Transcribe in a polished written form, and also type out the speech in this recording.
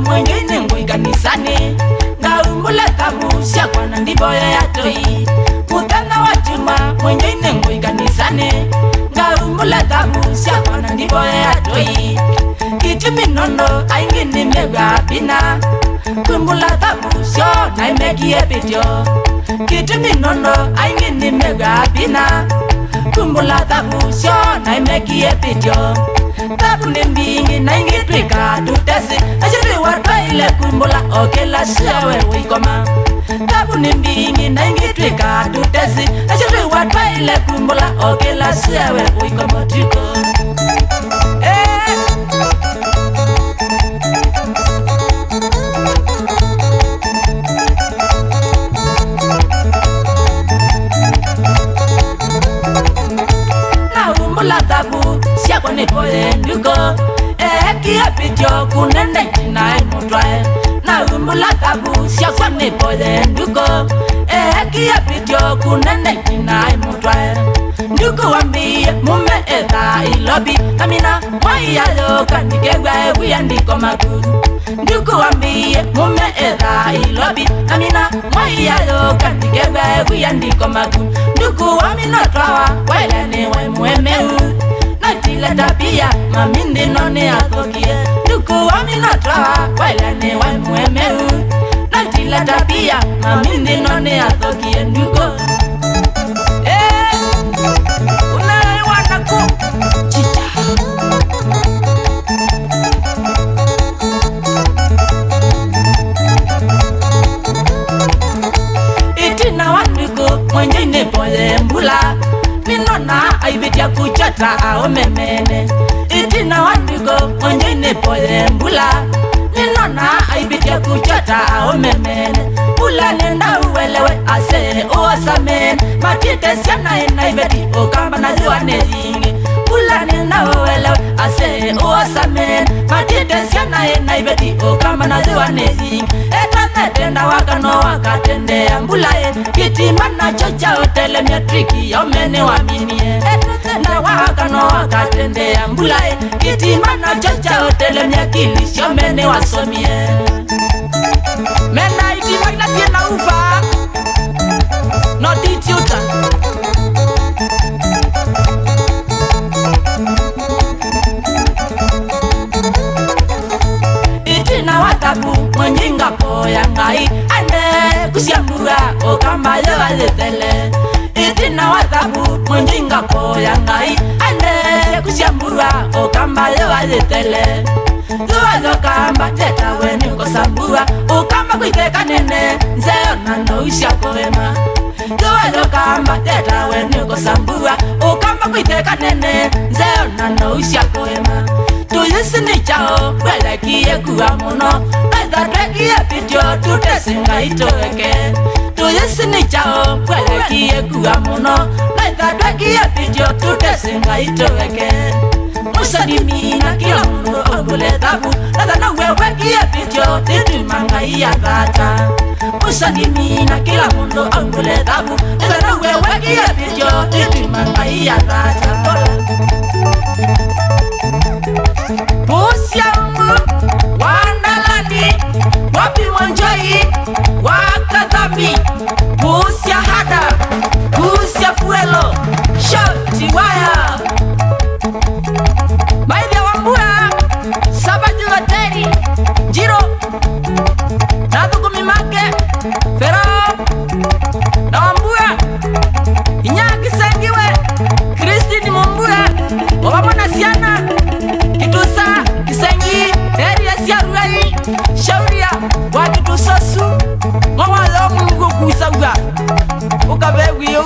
mwengine ngoi kanisani ngaumbula tabu siakwa na ndiboya ya toi mutana wa chuma mwengine ngoi kanisani ngaumbula tabu siakwa na ndiboya ya toi kitimi nono aingini mega pina kumbula tabu sio na imekie pityo kitimi nono aingini mega pina kumbula tabu sio na imekie pityo tabu ni mbingi na ingi twika tutesi ashiri warpa ile kumbula okela siawe wikoma tabu ni mbingi na ingi twika tutesi ashiri warpa ile kumbula okela siawe wikoma tiko la tabu siako ni poe nduko kia pityo kunende jina mutwae na umbula tabu siako ni poe nduko kia pityo kunende jina mutwae nduko wambie mume etha ilobi amina mwaya lo kanikewa ewe ndiko magu nduko wambie mume etha ilobi amina mwaya lo kanikewa ewe ndiko magu nduko wamina twawa wele ni wemwemeu natile tabia mamindi none akokie nduko wamina twawa wele ni wemwemeu natile tabia mamindi none akokie nduko mwenye pole mbula minona aibitia kuchata ao memene itina wandigo mwenye pole mbula minona aibitia kuchata ao memene mbula nenda uwelewe ase osamen matite siana inaibeti okamba na ziwa nezingi mbula nenda uwelewe ase osamen matite siana inaibeti okamba na ziwa nezingi tenda wakano wakatendea mbulae kitimana chocha hotele metriki yomene waminie tenda wakano wakatendea mbulae kitimana chocha hotele mekilis yomene wasomie mena itimana siena ufa notitiuta itina watabu mwenjinga poya ngai ane kusiambura okamba lewaletele itina watabu mwenjinga poya ngai ane kusiambura okamba lewaletele luwazo kamba teta weni kosambura okamba kuiteka nene nzeo nano usha koema luwazo kamba teta weni kosambura okamba kuiteka nene nzeo nano usha koema tuyisini chao wele kiye kuwa muno weza twekiye pityo tutesinga itoeke tuyisini chao wele kiye kuwa muno weza twekiye pityo tutesinga itoeke musadimina kila muno ogule tabu weza na wewe kiye pityo titumanga iya tata musadimina kila muno ogule tabu weza na wewe kiye pityo titumanga iya tata Pusia ungu, wandalani, wapi mwanjoi, wakadhambi Pusia hada, pusia fuelo, shoti waya Maidya wambua, sabaju wateri, jiro Nadhuku mimake, fero Na wambua, inyaki sengiwe, Kristi ni mumbua Wabamona siana Kitusa, kisengi, eria siaruai Shauria, wakitusosu Mwawalo mungu kuisawa Ukabewi yu